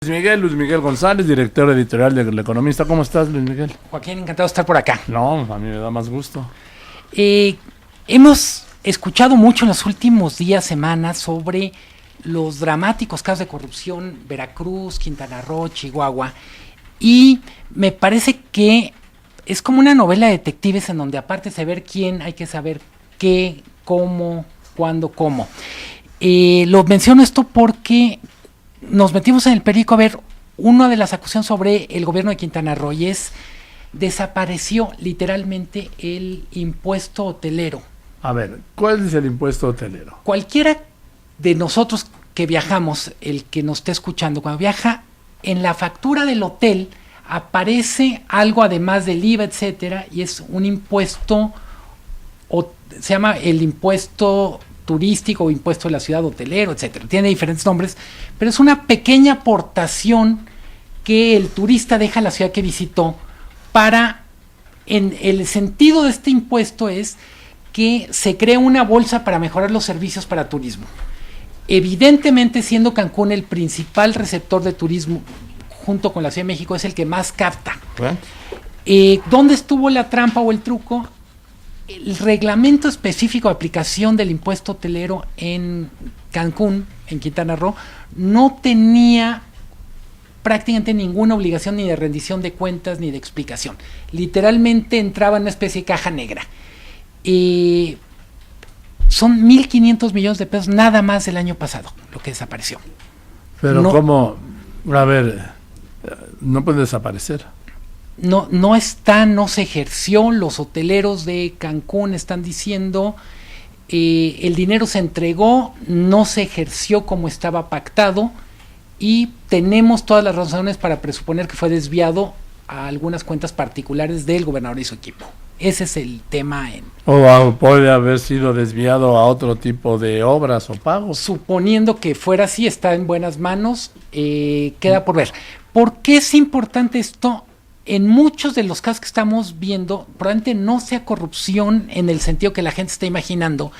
Luis Miguel González, director editorial de El Economista. ¿Cómo estás, Luis Miguel? Joaquín, encantado de estar por acá. No, a mí me da más gusto. Hemos escuchado mucho en los últimos días, semanas, sobre los dramáticos casos de corrupción, Veracruz, Quintana Roo, Chihuahua, y me parece que es como una novela de detectives en donde aparte de saber quién, hay que saber qué, cómo, cuándo, cómo. Lo menciono esto porque nos metimos en el periódico a ver una de las acusaciones sobre el gobierno de Quintana Roo y es: desapareció literalmente el impuesto hotelero. A ver, ¿cuál es el impuesto hotelero? Cualquiera de nosotros que viajamos, el que nos esté escuchando, cuando viaja, en la factura del hotel aparece algo además del IVA, etcétera, y es un impuesto, se llama el impuesto turístico o impuesto de la ciudad hotelero, etcétera. Tiene diferentes nombres, pero es una pequeña aportación que el turista deja a la ciudad que visitó para, en el sentido de este impuesto es que se crea una bolsa para mejorar los servicios para turismo. Evidentemente, siendo Cancún el principal receptor de turismo, junto con la Ciudad de México, es el que más capta. ¿Dónde estuvo la trampa o el truco? El reglamento específico de aplicación del impuesto hotelero en Cancún, en Quintana Roo, no tenía prácticamente ninguna obligación ni de rendición de cuentas ni de explicación. Literalmente entraba en una especie de caja negra. Son 1.500 millones de pesos nada más del año pasado, lo que desapareció. Pero no, ¿cómo? A ver, no puede desaparecer. No está, no se ejerció. Los hoteleros de Cancún están diciendo el dinero se entregó, no se ejerció como estaba pactado y tenemos todas las razones para presuponer que fue desviado a algunas cuentas particulares del gobernador y su equipo. Ese es el tema. O puede haber sido desviado a otro tipo de obras o pagos. Suponiendo que fuera así, está en buenas manos, queda por ver. ¿Por qué es importante esto? En muchos de los casos que estamos viendo, probablemente no sea corrupción en el sentido que la gente está imaginando,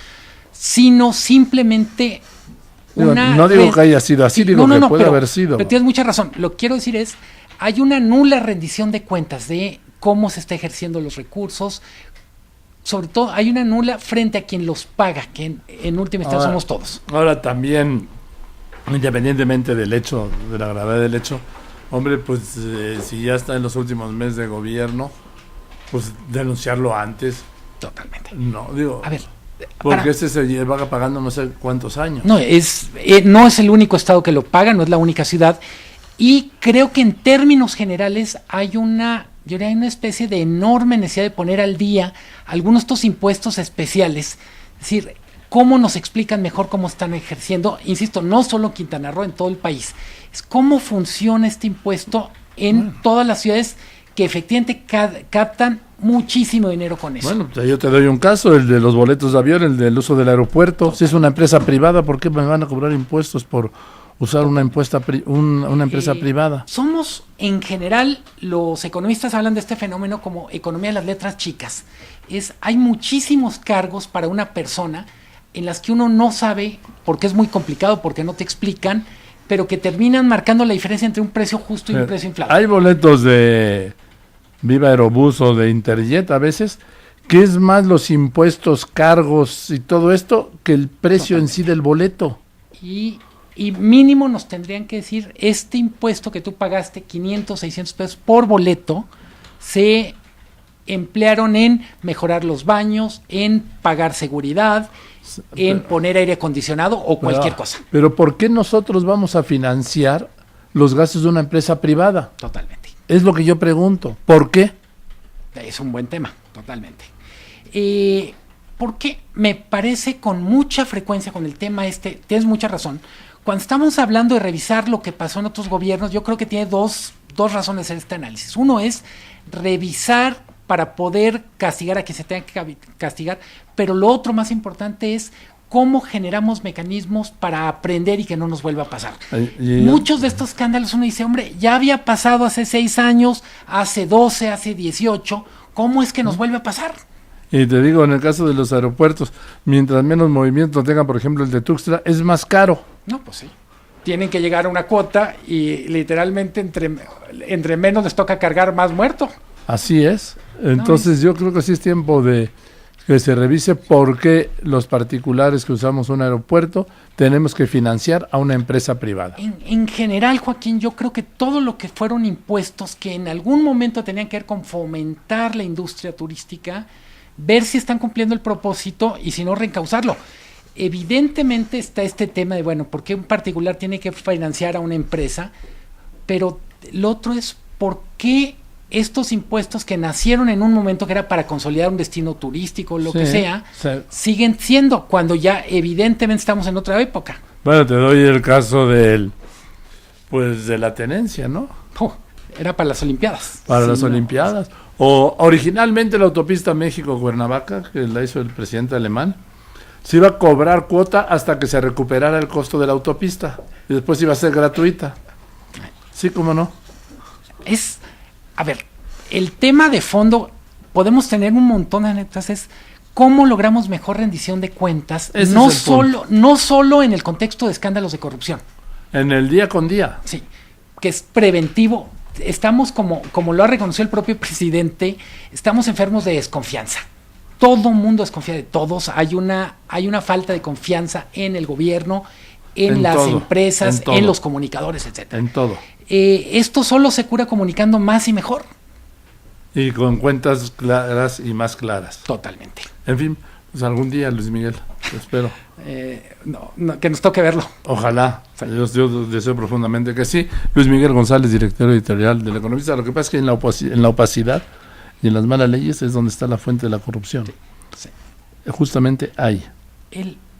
sino simplemente una... No digo que haya sido así, digo que puede haber sido. Pero tienes mucha razón. Lo que quiero decir es, hay una nula rendición de cuentas de cómo se está ejerciendo los recursos. Sobre todo, hay una nula frente a quien los paga, que en última instancia somos todos. Ahora también, independientemente del hecho, de la gravedad del hecho, hombre, pues si ya está en los últimos meses de gobierno, pues denunciarlo antes. Totalmente. No, digo, a ver, porque se lleva pagando no sé cuántos años. No es el único estado que lo paga, no es la única ciudad, y creo que en términos generales hay una especie de enorme necesidad de poner al día algunos de estos impuestos especiales, es decir, cómo nos explican mejor cómo están ejerciendo, insisto, no solo en Quintana Roo, en todo el país, es cómo funciona este impuesto en todas las ciudades que efectivamente captan muchísimo dinero con eso. Bueno, pues yo te doy un caso, el de los boletos de avión, el del uso del aeropuerto. Si es una empresa privada, ¿por qué me van a cobrar impuestos por usar una empresa privada? Somos, en general, los economistas hablan de este fenómeno como economía de las letras chicas. Hay muchísimos cargos para una persona en las que uno no sabe, porque es muy complicado, porque no te explican, pero que terminan marcando la diferencia entre un precio justo y un precio inflado. Hay boletos de Viva Aerobús o de Interjet a veces, que es más los impuestos, cargos y todo esto, que el precio en sí del boleto. Y mínimo nos tendrían que decir, este impuesto que tú pagaste, 500, 600 pesos por boleto, se emplearon en mejorar los baños, en pagar seguridad, en poner aire acondicionado o cualquier cosa. Pero ¿por qué nosotros vamos a financiar los gastos de una empresa privada? Totalmente. Es lo que yo pregunto. ¿Por qué? Es un buen tema, totalmente. Porque me parece con mucha frecuencia con el tema tienes mucha razón. Cuando estamos hablando de revisar lo que pasó en otros gobiernos, yo creo que tiene dos razones de hacer este análisis. Uno es revisar para poder castigar a quien se tenga que castigar, pero lo otro más importante es cómo generamos mecanismos para aprender y que no nos vuelva a pasar. Muchos de estos escándalos uno dice, hombre, ya había pasado hace 6 años, hace 12, hace 18, ¿cómo es que nos vuelve a pasar? Y te digo, en el caso de los aeropuertos, mientras menos movimiento tenga, por ejemplo, el de Tuxtla, es más caro. No, pues sí. tienen que llegar a una cuota y literalmente entre menos les toca cargar, más muerto. Así es. Entonces yo creo que sí es tiempo de que se revise por qué los particulares que usamos un aeropuerto tenemos que financiar a una empresa privada. En general, Joaquín, yo creo que todo lo que fueron impuestos que en algún momento tenían que ver con fomentar la industria turística, ver si están cumpliendo el propósito y si no, reencauzarlo. Evidentemente está este tema de, bueno, ¿por qué un particular tiene que financiar a una empresa? Pero lo otro es, ¿por qué estos impuestos que nacieron en un momento que era para consolidar un destino turístico, lo que sea, siguen siendo cuando ya evidentemente estamos en otra época? Bueno, te doy el caso de la tenencia, ¿no? Era para las Olimpiadas. Para las Olimpiadas. O originalmente la autopista México-Cuernavaca, que la hizo el presidente alemán, se iba a cobrar cuota hasta que se recuperara el costo de la autopista. Y después iba a ser gratuita. Sí, ¿cómo no? A ver, el tema de fondo, podemos tener un montón de anécdotas, es cómo logramos mejor rendición de cuentas, no solo en el contexto de escándalos de corrupción. En el día con día. Sí, que es preventivo. Estamos, como lo ha reconocido el propio presidente, estamos enfermos de desconfianza. Todo mundo desconfía de todos. Hay una falta de confianza en el gobierno, en las empresas, en los comunicadores, etcétera. En todo. Esto solo se cura comunicando más y mejor. Y con cuentas claras y más claras. Totalmente. En fin, pues algún día, Luis Miguel, te espero. No, que nos toque verlo. Ojalá. Yo deseo profundamente que sí. Luis Miguel González, director editorial del Economista. Lo que pasa es que en la opacidad y en las malas leyes es donde está la fuente de la corrupción. Sí. Justamente ahí.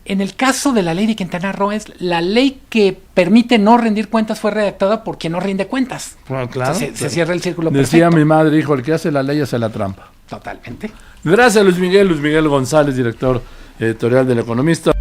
En el caso de la ley de Quintana Roo, la ley que permite no rendir cuentas fue redactada por quien no rinde cuentas. Bueno, claro. Se cierra el círculo Decía perfecto. mi madre, hijo, el que hace la ley hace la trampa. Totalmente. Gracias, Luis Miguel González, director editorial del Economista.